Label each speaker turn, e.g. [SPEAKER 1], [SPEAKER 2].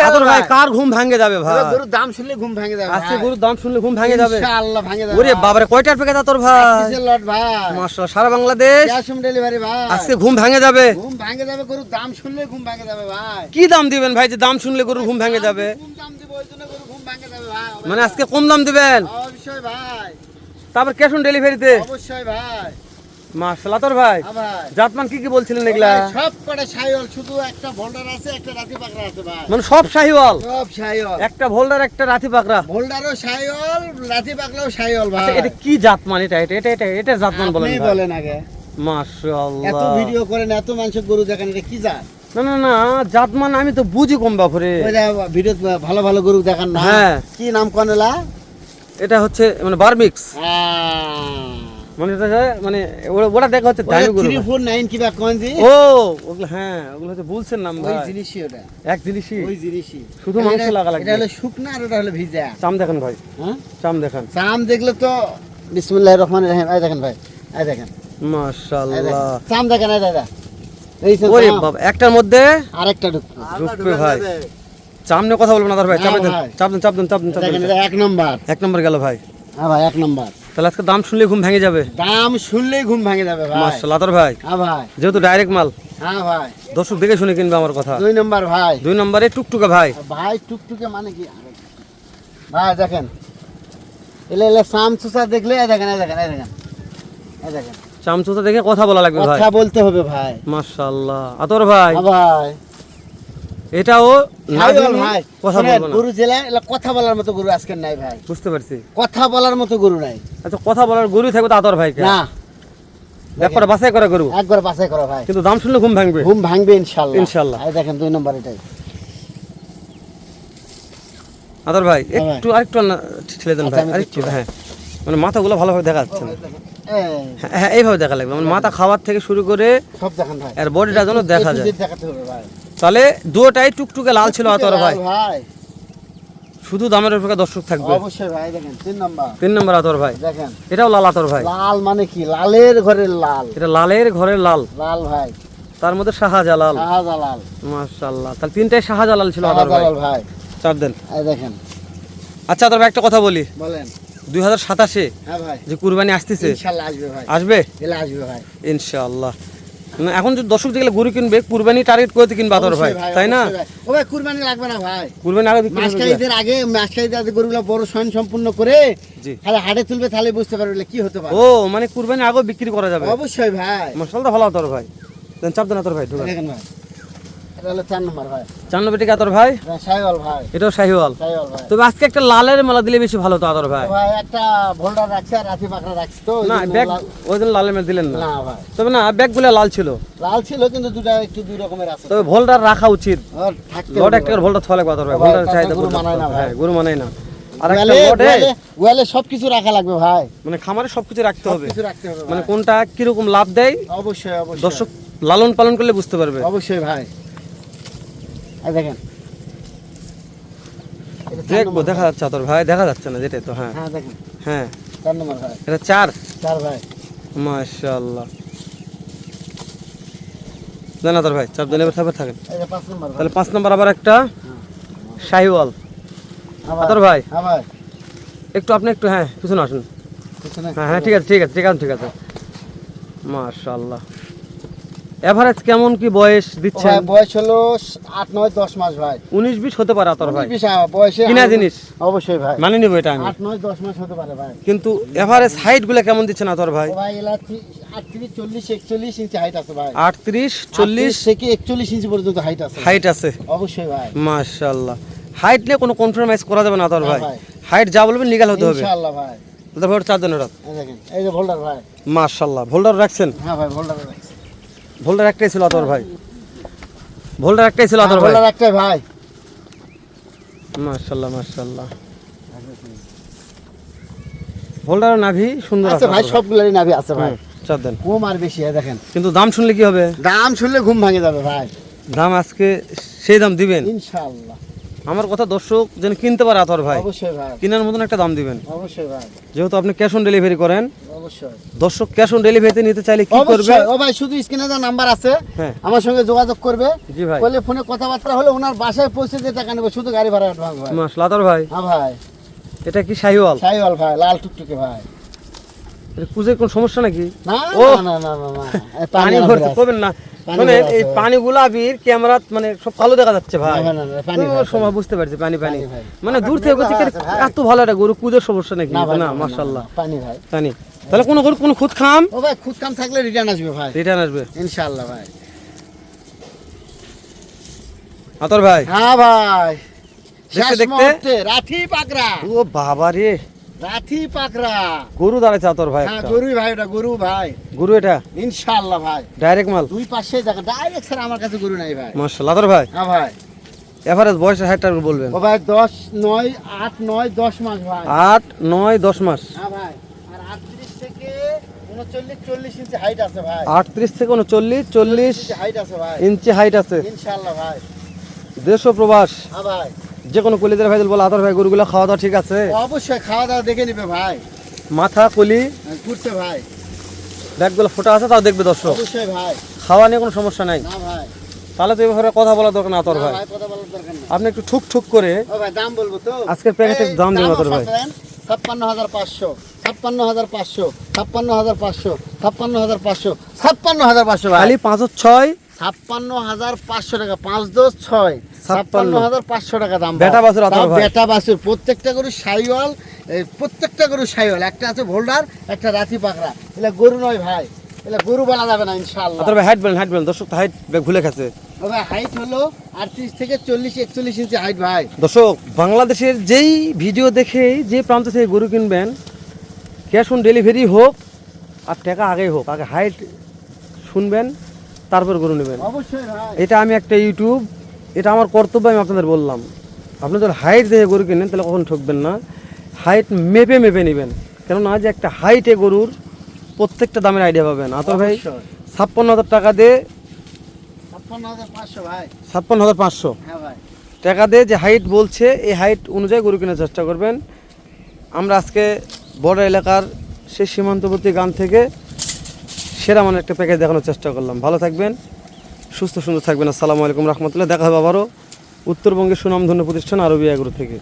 [SPEAKER 1] আতর ভাই কার ঘুম ভাঙে যাবে ভাই?
[SPEAKER 2] গরুর দাম শুনলে ঘুম ভাঙে যাবে।
[SPEAKER 1] আজকে গরুর দাম শুনলে ঘুম ভাঙে যাবে
[SPEAKER 2] ইনশাআল্লাহ ভাঙে যাবে।
[SPEAKER 1] ওরে বাবারে কয়টার প্যাকেট আতর ভাই?
[SPEAKER 2] লট ভাই।
[SPEAKER 1] মাশাআল্লাহ সারা বাংলাদেশ
[SPEAKER 2] ক্যাশ অন ডেলিভারি ভাই।
[SPEAKER 1] আজকে ঘুম ভাঙে যাবে।
[SPEAKER 2] ঘুম ভাঙে যাবে, গরুর দাম শুনলে ঘুম ভাঙে যাবে ভাই।
[SPEAKER 1] কি দাম দিবেন ভাই যে দাম শুনলে গরুর ঘুম ভাঙে যাবে?
[SPEAKER 2] কম দাম দিব ওইজন্য গরুর ঘুম ভাঙে যাবে ভাই।
[SPEAKER 1] মানে আজকে কম দাম দিবেন?
[SPEAKER 2] অবশ্যই ভাই।
[SPEAKER 1] তারপর ক্যাশ অন ডেলিভারিতে?
[SPEAKER 2] অবশ্যই ভাই।
[SPEAKER 1] মাশাআল্লাহ আতর ভাই
[SPEAKER 2] হ্যাঁ ভাই।
[SPEAKER 1] জাতমান কি কি বলছিলেন এগুলা?
[SPEAKER 2] সব কটা শাহিওয়াল, শুধু একটা ভোল্ডার আছে, একটা রাতি পাকড়া আছে ভাই।
[SPEAKER 1] মানে সব শাহিওয়াল?
[SPEAKER 2] সব শাহিওয়াল।
[SPEAKER 1] একটা ভোল্ডার একটা রাতি পাকড়া?
[SPEAKER 2] ভোল্ডারও শাহিওয়াল, রাতি পাকড়াও শাহিওয়াল ভাই।
[SPEAKER 1] আচ্ছা এটা কি জাতমান? এটা জাতমান বলেন
[SPEAKER 2] আপনি
[SPEAKER 1] ভাই।
[SPEAKER 2] বলেন আগে।
[SPEAKER 1] মাশাআল্লাহ
[SPEAKER 2] এত ভিডিও করেন, এত মানুষ গরু দেখেন, এটা কি জাত?
[SPEAKER 1] না না না জাতমান আমি তো বুঝি কম বাপরে।
[SPEAKER 2] ভিডিও ভালো ভালো গরু দেখান না।
[SPEAKER 1] হ্যাঁ।
[SPEAKER 2] কি নাম কনেলা?
[SPEAKER 1] এটা হচ্ছে মানে বারমিক্স, মানে এটা মানে ওটা দেখা হচ্ছে দামি গরু।
[SPEAKER 2] 349 কি বা কোন জি?
[SPEAKER 1] ও ওগুলো হ্যাঁ ওগুলো হচ্ছে বলছেন নাম ভাই।
[SPEAKER 2] ওই জিনিসই ওটা।
[SPEAKER 1] এক জিনিসই?
[SPEAKER 2] ওই জিনিসই।
[SPEAKER 1] শুধু মাংস লাগা লাগবে।
[SPEAKER 2] এটা হলো শুকনা আর ওটা হলো ভিজা।
[SPEAKER 1] চাম দেখেন ভাই,
[SPEAKER 2] হ্যাঁ
[SPEAKER 1] চাম দেখেন।
[SPEAKER 2] চাম দেখলে তো বিসমিল্লাহির রহমানির রহিম। এই দেখেন ভাই, এই দেখেন, এই
[SPEAKER 1] মাশাআল্লাহ
[SPEAKER 2] দেখেন। চাম দেখেন, এই দাদা, এই যে
[SPEAKER 1] ওরে
[SPEAKER 2] চাম,
[SPEAKER 1] বাবা একটার মধ্যে
[SPEAKER 2] আরেকটা ঢুকবে।
[SPEAKER 1] ঢুকবে ভাই। চাম নিয়ে কথা বলবো না তার ভাই। চাপ দেন
[SPEAKER 2] ভাই।
[SPEAKER 1] চাপ দেন চাপ দেন চাপ দেন চাপ
[SPEAKER 2] দেখেন
[SPEAKER 1] দেন।
[SPEAKER 2] এটা এক নাম্বার।
[SPEAKER 1] এক নম্বর গেল ভাই।
[SPEAKER 2] হ্যাঁ ভাই, এক নাম্বার।
[SPEAKER 1] তাহলে আজকে দাম শুনলে ঘুম ভেঙে যাবে।
[SPEAKER 2] দাম শুনলেই ঘুম ভেঙে যাবে ভাই।
[SPEAKER 1] মাশাআল্লাহ আতর ভাই
[SPEAKER 2] হ্যাঁ ভাই।
[SPEAKER 1] যেহেতু ডাইরেক্ট মাল
[SPEAKER 2] হ্যাঁ ভাই।
[SPEAKER 1] দর্শক দেখে শুনে কিনবে আমার কথা।
[SPEAKER 2] 2 নাম্বার ভাই।
[SPEAKER 1] 2 নম্বরে টুকটুকা ভাই।
[SPEAKER 2] ভাই টুকটুকে মানে কি ভাই? দেখেন এলে এলে সাম সুসা দেখলে, এই দেখেন, এই দেখেন, এই দেখেন, এই দেখেন।
[SPEAKER 1] চামচুতা দেখে কথা বলা লাগবে ভাই।
[SPEAKER 2] কথা বলতে হবে ভাই।
[SPEAKER 1] মাশাআল্লাহ আতর ভাই
[SPEAKER 2] হ্যাঁ ভাই।
[SPEAKER 1] এটাও না
[SPEAKER 2] শাহিওয়াল ভাই।
[SPEAKER 1] কথা
[SPEAKER 2] শোনেন,
[SPEAKER 1] বলবো না।
[SPEAKER 2] গরু জেলা এলা কথা বলার মতো গরু আজকে নাই ভাই।
[SPEAKER 1] বুঝতে পারছি।
[SPEAKER 2] কথা বলার মতো গরু নাই।
[SPEAKER 1] আচ্ছা কথা বলার গরু থাকবে তো আতর ভাই
[SPEAKER 2] না,
[SPEAKER 1] একবার বাছাই করা গরু,
[SPEAKER 2] একবার বাছাই করো ভাই।
[SPEAKER 1] কিন্তু দাম শুনলে ঘুম ভাঙবে।
[SPEAKER 2] ঘুম ভাঙবে ইনশাআল্লাহ।
[SPEAKER 1] ইনশাআল্লাহ।
[SPEAKER 2] এই দেখেন 2 নাম্বার এটাই।
[SPEAKER 1] আতর ভাই
[SPEAKER 2] হ্যাঁ ভাই।
[SPEAKER 1] একটু আরেকটু ঠেলে দেন
[SPEAKER 2] আচ্ছা,
[SPEAKER 1] ভাই
[SPEAKER 2] আমি
[SPEAKER 1] আরেকটু।
[SPEAKER 2] দিচ্ছি।
[SPEAKER 1] হ্যাঁ মানে মাথাগুলো ভালোভাবে দেখা যাচ্ছে না।
[SPEAKER 2] এই দেখেন,
[SPEAKER 1] হ্যাঁ হ্যাঁ এইভাবে দেখা লাগবে মানে মাথা খাওয়ার থেকে শুরু করে
[SPEAKER 2] সব দেখেন ভাই।
[SPEAKER 1] আর বডিটা যেন দেখা যায়।
[SPEAKER 2] দেখাতে হবে ভাই।
[SPEAKER 1] তাহলে দুটোটাই টুকটুকে লাল ছিল আতর ভাই।
[SPEAKER 2] ভাই
[SPEAKER 1] শুধু দামের উপরে দর্শক থাকবে।
[SPEAKER 2] অবশ্যই ভাই। দেখেন 3 নাম্বার।
[SPEAKER 1] 3 নম্বর আতর ভাই।
[SPEAKER 2] দেখেন
[SPEAKER 1] এটাও লাল আতর ভাই।
[SPEAKER 2] লাল মানে কি? লালের ঘরের লাল।
[SPEAKER 1] এটা লালের ঘরের লাল,
[SPEAKER 2] লাল ভাই।
[SPEAKER 1] তার মধ্যে শাহজালাল।
[SPEAKER 2] শাহজালাল।
[SPEAKER 1] মাশাআল্লাহ তাহলে তিনটাই শাহজালাল ছিল আতর ভাই।
[SPEAKER 2] শাহজালাল ভাই।
[SPEAKER 1] চার দেন।
[SPEAKER 2] এই দেখেন।
[SPEAKER 1] আচ্ছা আতর ভাই একটা কথা বলি,
[SPEAKER 2] বলেন।
[SPEAKER 1] 2027
[SPEAKER 2] হ্যাঁ ভাই।
[SPEAKER 1] যে কুরবানি আসতেছে,
[SPEAKER 2] ইনশাআল্লাহ আসবে ভাই।
[SPEAKER 1] আসবে
[SPEAKER 2] এলে আসবে ভাই।
[SPEAKER 1] ইনশাআল্লাহ। মানে এখন যদি দর্শক যেগুলো গরু কিনবে কুরবানি টার্গেট করতে কিনবে আতর ভাই,
[SPEAKER 2] অবশ্যই
[SPEAKER 1] তাই না?
[SPEAKER 2] অবশ্যই ভাই। ও ভাই কুরবানি লাগবে না ভাই।
[SPEAKER 1] কুরবানি আগে বিক্রি হবে।
[SPEAKER 2] মাসকাইদের আগে, মাসকাইদের আগে গরুগুলো বড় স্বয়ং সম্পূর্ণ করে
[SPEAKER 1] জি।
[SPEAKER 2] তাহলে হাটে তুলবে, তাহলে বুঝতে পারবে কি হতে পারে।
[SPEAKER 1] ও মানে কুরবানি আগে বিক্রি করা যাবে।
[SPEAKER 2] অবশ্যই ভাই।
[SPEAKER 1] মাশাআল্লাহ ভালো আতর ভাই। দেন চাপ দেন আতর ভাই ঢুকান।
[SPEAKER 2] দেখেন ভাই, এটা হলো 4 নাম্বার ভাই।
[SPEAKER 1] 94 টাকা আতর ভাই।
[SPEAKER 2] এটা শাহিওয়াল ভাই।
[SPEAKER 1] এটাও শাহিওয়াল।
[SPEAKER 2] শাহিওয়াল ভাই।
[SPEAKER 1] তবে আজকে একটা লালের মালা দিলে বেশি ভালো তো আতর ভাই।
[SPEAKER 2] ভাই একটা ভোল্ডার রাখছে আর রাতি পাকড়া রাখছে তো ওই
[SPEAKER 1] না
[SPEAKER 2] জন্য
[SPEAKER 1] ব্যাগ
[SPEAKER 2] লাল-
[SPEAKER 1] ওই জন্য লালের মালা দিলেন না।
[SPEAKER 2] না ভাই,
[SPEAKER 1] তবে না ব্যাগগুলো লাল ছিল,
[SPEAKER 2] লাল ছিল কিন্তু দুটা একটু দুই রকমের আছে।
[SPEAKER 1] তবে ভোল্ডার রাখা উচিত।
[SPEAKER 2] আর থাকতে
[SPEAKER 1] লট
[SPEAKER 2] হবে
[SPEAKER 1] একটা
[SPEAKER 2] ভাই।
[SPEAKER 1] ভোল্ডার ছলে কথা ভাই।
[SPEAKER 2] ভাই,
[SPEAKER 1] ভোল্ডার
[SPEAKER 2] তাছাড়া
[SPEAKER 1] চাহিদা
[SPEAKER 2] গরু মানায় না ভাই।
[SPEAKER 1] হ্যাঁ গরু মানায় না। আর একটা
[SPEAKER 2] গোয়ালে-
[SPEAKER 1] লটে
[SPEAKER 2] গোয়ালে- গোয়ালে সবকিছু রাখা লাগবে ভাই।
[SPEAKER 1] মানে খামারে সবকিছু রাখতে হবে,
[SPEAKER 2] সবকিছু রাখতে হবে
[SPEAKER 1] মানে
[SPEAKER 2] ভাই।
[SPEAKER 1] কোনটা কিরকম লাভ দেয়
[SPEAKER 2] অবশ্যই অবশ্যই
[SPEAKER 1] দর্শক লালন পালন করলে বুঝতে পারবে।
[SPEAKER 2] অবশ্যই ভাই। এই দেখেন, এটা 4
[SPEAKER 1] দেখবো
[SPEAKER 2] নম্বর
[SPEAKER 1] দেখা
[SPEAKER 2] ভাই।
[SPEAKER 1] যাচ্ছে আতর ভাই, দেখা যাচ্ছে না যেটাই তো। হ্যাঁ
[SPEAKER 2] হ্যাঁ দেখেন,
[SPEAKER 1] হ্যাঁ
[SPEAKER 2] 4 নম্বর ভাই।
[SPEAKER 1] এটা 4
[SPEAKER 2] 4 ভাই।
[SPEAKER 1] মাশাআল্লাহ। দেন আতর ভাই চাপ দেন, এবার থাকেন।
[SPEAKER 2] এটা 5 নম্বর ভাই।
[SPEAKER 1] তাহলে 5 নম্বর আবার একটা শাহিওয়াল
[SPEAKER 2] হ্যাঁ
[SPEAKER 1] আতর ভাই।
[SPEAKER 2] হ্যাঁ ভাই।
[SPEAKER 1] একটু আপনি একটু হ্যাঁ পিছনে আসুন।
[SPEAKER 2] পিছনে।
[SPEAKER 1] হ্যাঁ হ্যাঁ ঠিক আছে ঠিক আছে ঠিক আছে ঠিক আছে। মাশাআল্লাহ। এভারেজ কেমন কি বয়স দিচ্ছেন?
[SPEAKER 2] ভাই বয়স হলো 8 9 10 মাস ভাই।
[SPEAKER 1] 19-20 হতে পারে আতর ভাই।
[SPEAKER 2] 20 বয়সে
[SPEAKER 1] কিনা জিনিস
[SPEAKER 2] অবশ্যই ভাই।
[SPEAKER 1] মানে নিব এটা আমি,
[SPEAKER 2] 8 9 10 মাস হতে পারে ভাই।
[SPEAKER 1] কিন্তু এভারেজ হাইট গুলো কেমন দিচ্ছেন আতর ভাই?
[SPEAKER 2] ও ভাই এলা 38 40 41 ইঞ্চি হাইট আছে ভাই।
[SPEAKER 1] 38 40
[SPEAKER 2] থেকে 41 ইঞ্চি পর্যন্ত হাইট আছে।
[SPEAKER 1] হাইট আছে
[SPEAKER 2] অবশ্যই ভাই।
[SPEAKER 1] মাশাআল্লাহ। হাইট নিয়ে কোনো কম্প্রোমাইজ করা যাবে না আতর
[SPEAKER 2] না
[SPEAKER 1] ভাই।
[SPEAKER 2] ভাই।
[SPEAKER 1] হাইট যা বলবেন লিগ্যাল হতে হবে।
[SPEAKER 2] ইনশাআল্লাহ ভাই।
[SPEAKER 1] তারপর 4 দিনের রাত।
[SPEAKER 2] এই দেখেন, এই যে ভোল্ডার ভাই।
[SPEAKER 1] মাশাআল্লাহ ভোল্ডার রাখছেন?
[SPEAKER 2] হ্যাঁ ভাই, ভোল্ডার রাখছি।
[SPEAKER 1] ভোল্ডার একটাই ছিল আতর ভাই। ভোল্ডার একটাই ছিল আতর ভাই।
[SPEAKER 2] ভোল্ডার একটাই ভাই।
[SPEAKER 1] মাশাআল্লাহ মাশাআল্লাহ। ভোল্ডার নাভি সুন্দর
[SPEAKER 2] আছে ভাই, সবগুলোরই নাভি আছে ভাই।
[SPEAKER 1] 4 দেন।
[SPEAKER 2] কম আর বেশি দেখেন।
[SPEAKER 1] কিন্তু দাম শুনলে কি হবে?
[SPEAKER 2] দাম শুনলে ঘুম ভাঙে যাবে ভাই।
[SPEAKER 1] দাম আজকে সেই দাম দিবেন?
[SPEAKER 2] ইনশাআল্লাহ।
[SPEAKER 1] আমার কথা দর্শক যেন কিনতে পারে আতর ভাই,
[SPEAKER 2] অবশ্যই ভাই,
[SPEAKER 1] কেনার মতন একটা দাম দিবেন।
[SPEAKER 2] অবশ্যই ভাই,
[SPEAKER 1] যেহেতু আপনি ক্যাশ অন ডেলিভারি করেন,
[SPEAKER 2] অবশ্যই
[SPEAKER 1] দর্শক ক্যাশ অন ডেলিভারিতে নিতে চাইলে কি করবে?
[SPEAKER 2] অবশ্যই। ও ভাই শুধু স্ক্রিনে যা নাম্বার আছে
[SPEAKER 1] হ্যাঁ
[SPEAKER 2] আমার সঙ্গে যোগাযোগ করবে,
[SPEAKER 1] জি ভাই।
[SPEAKER 2] বলে ফোনে কথাবার্তা হলে ওনার বাসায় পৌঁছে দিয়ে টাকা নেবে, শুধু গাড়ি ভাড়া অ্যাডভান্স ভাই।
[SPEAKER 1] মাশাআল্লাহ আতর ভাই,
[SPEAKER 2] হ্যাঁ ভাই,
[SPEAKER 1] এটা কি শাহিওয়াল?
[SPEAKER 2] শাহিওয়াল ভাই, লাল টুকটুকে ভাই।
[SPEAKER 1] এটা কুজের কোনো সমস্যা নাকি?
[SPEAKER 2] না
[SPEAKER 1] ও!
[SPEAKER 2] না না না না, এই
[SPEAKER 1] পানি
[SPEAKER 2] ভরা
[SPEAKER 1] ভরছে
[SPEAKER 2] আছে।
[SPEAKER 1] করবেন না,
[SPEAKER 2] পানি
[SPEAKER 1] মানে
[SPEAKER 2] ভরা
[SPEAKER 1] এই
[SPEAKER 2] আছে।
[SPEAKER 1] পানিগুলো আবির ক্যামেরা মানে সব কালো দেখা যাচ্ছে ভাই।
[SPEAKER 2] না, না, না, পানি
[SPEAKER 1] ও,
[SPEAKER 2] ভাই,
[SPEAKER 1] সময় বুঝতে পারছি পানি পানি,
[SPEAKER 2] পানি ভাই।
[SPEAKER 1] মানে দূর থেকে বলছি
[SPEAKER 2] আছে ভাই।
[SPEAKER 1] এত ভালো একটা গরু, কুজের সমস্যা নাকি?
[SPEAKER 2] না ভাই,
[SPEAKER 1] না
[SPEAKER 2] না, না,
[SPEAKER 1] মাশাআল্লাহ,
[SPEAKER 2] না, পানি ভাই।
[SPEAKER 1] পানি। তাহলে কোনো গরু কোনো খুদ খাম
[SPEAKER 2] ও ভাই খুদ কাম থাকলে রিটার্ন আসবে ভাই,
[SPEAKER 1] রিটার্ন আসবে
[SPEAKER 2] ইনশাআল্লাহ ভাই।
[SPEAKER 1] আতর ভাই।
[SPEAKER 2] হ্যাঁ ভাই,
[SPEAKER 1] দেখতে
[SPEAKER 2] শেষ
[SPEAKER 1] দেখতে
[SPEAKER 2] মুহূর্তে রাথি পাকড়া,
[SPEAKER 1] ও বাবা রে,
[SPEAKER 2] রাথি পাকড়া।
[SPEAKER 1] গরু দাঁড়াচ্ছে আতর ভাই
[SPEAKER 2] হ্যাঁ
[SPEAKER 1] একটা।
[SPEAKER 2] গরু ভাই, ওটা গরু ভাই,
[SPEAKER 1] গরু এটা
[SPEAKER 2] ইনশাআল্লাহ ভাই।
[SPEAKER 1] ডাইরেক্ট মাল,
[SPEAKER 2] দুই পাশে দেখা ডাইরেক্ট স্যার, আমার কাছে গরু নাই ভাই।
[SPEAKER 1] মাশাআল্লাহ আতর ভাই।
[SPEAKER 2] হ্যাঁ ভাই,
[SPEAKER 1] এভারেজ বয়সের হাইটটা বলবেন?
[SPEAKER 2] ও ভাই 10, 9, 8, 9, 10 মাস ভাই।
[SPEAKER 1] 8, 9, 10 মাস।
[SPEAKER 2] হ্যাঁ ভাই, আর 38 থেকে 39, 40 ইঞ্চি হাইট আছে ভাই।
[SPEAKER 1] 38 থেকে 39, 40
[SPEAKER 2] ইঞ্চি হাইট আছে ভাই,
[SPEAKER 1] ইঞ্চি হাইট আছে।
[SPEAKER 2] ইনশাআল্লাহ ভাই।
[SPEAKER 1] দেশ ও প্রবাস
[SPEAKER 2] হ্যাঁ ভাই,
[SPEAKER 1] যে কোনো কলিদের ভাই বলে আতর ভাই গরুগুলো খাওয়া দাওয়া ঠিক আছে?
[SPEAKER 2] অবশ্যই খাওয়া দাওয়া দেখে নিবে ভাই,
[SPEAKER 1] মাথা কলি
[SPEAKER 2] ঘুরতে ভাই,
[SPEAKER 1] ব্যাগগুলো ফোটা আছে তাও দেখবে দর্শক,
[SPEAKER 2] অবশ্যই ভাই।
[SPEAKER 1] খাওয়া নিয়ে কোনো সমস্যা নাই।
[SPEAKER 2] না ভাই,
[SPEAKER 1] তাহলে তো এই ব্যাপারে কথা বলা দরকার না আতর
[SPEAKER 2] না
[SPEAKER 1] ভাই।
[SPEAKER 2] ভাই, কথা বলার দরকার নেই।
[SPEAKER 1] আপনি একটু ঠুক ঠুক করে
[SPEAKER 2] ও ভাই দাম বলবো তো,
[SPEAKER 1] আজকের প্যাকেটের দাম দিন আতর ভাই।
[SPEAKER 2] 56,500, 56,500, 56,500, 56,500, 56,500 ভাই।
[SPEAKER 1] খালি 5 ও 6
[SPEAKER 2] 56,500 টাকা, 5 10 6, 56,500 টাকা দাম।
[SPEAKER 1] বেটা বাছুর আতর
[SPEAKER 2] তাও
[SPEAKER 1] ভাই।
[SPEAKER 2] বেটা বাছুর, প্রত্যেকটা গরু শাইওয়াল, এই প্রত্যেকটা গরু শাইওয়াল, একটা আছে ভোল্ডার, একটা রাতি পাকড়া। এলা গরু নয় ভাই, এলা গরু বলা যাবে না ইনশাআল্লাহ।
[SPEAKER 1] আতর ভাই হাইট বলেন দর্শক তো হাইট ভুলে গেছে।
[SPEAKER 2] ও ভাই হাইট হলো 38 থেকে 40 41 ইঞ্চি হাইট ভাই।
[SPEAKER 1] দর্শক বাংলাদেশের যেই ভিডিও দেখে যে প্রান্ত থেকে গরু কিনবেন, ক্যাশ অন ডেলিভারি হোক আর টাকা আগেই হোক, আগে হাইট শুনবেন তারপর গরু নেবেন।
[SPEAKER 2] অবশ্যই ভাই,
[SPEAKER 1] এটা আমি একটা ইউটিউব, এটা আমার কর্তব্য, আমি আপনাদের বললাম। আপনি যদি হাইট দেখে গরু কিনেন তাহলে কখন ঠকবেন না, হাইট মেপে মেপে নেবেন, কেননা যে একটা হাইটে গরুর প্রত্যেকটা দামের আইডিয়া পাবেন। আতর ভাই
[SPEAKER 2] অবশ্যই।
[SPEAKER 1] 56,000 টাকা দিয়ে,
[SPEAKER 2] 56,500 ভাই।
[SPEAKER 1] 56,500
[SPEAKER 2] হ্যাঁ ভাই,
[SPEAKER 1] টাকা দিয়ে যে হাইট বলছে এই হাইট অনুযায়ী গরু কেনার চেষ্টা করবেন। আমরা আজকে বর্ডার এলাকার সেই সীমান্তবর্তী গ্রাম থেকে সেরা মানের একটা প্যাকেজ দেখানোর চেষ্টা করলাম। ভালো থাকবেন, সুস্থ সুন্দর থাকবেন। আসসালামু আলাইকুম রহমতুল্লাহ। দেখা হবে আবারও উত্তরবঙ্গের সুনামধন্য প্রতিষ্ঠান আরবি এগ্রো থেকে।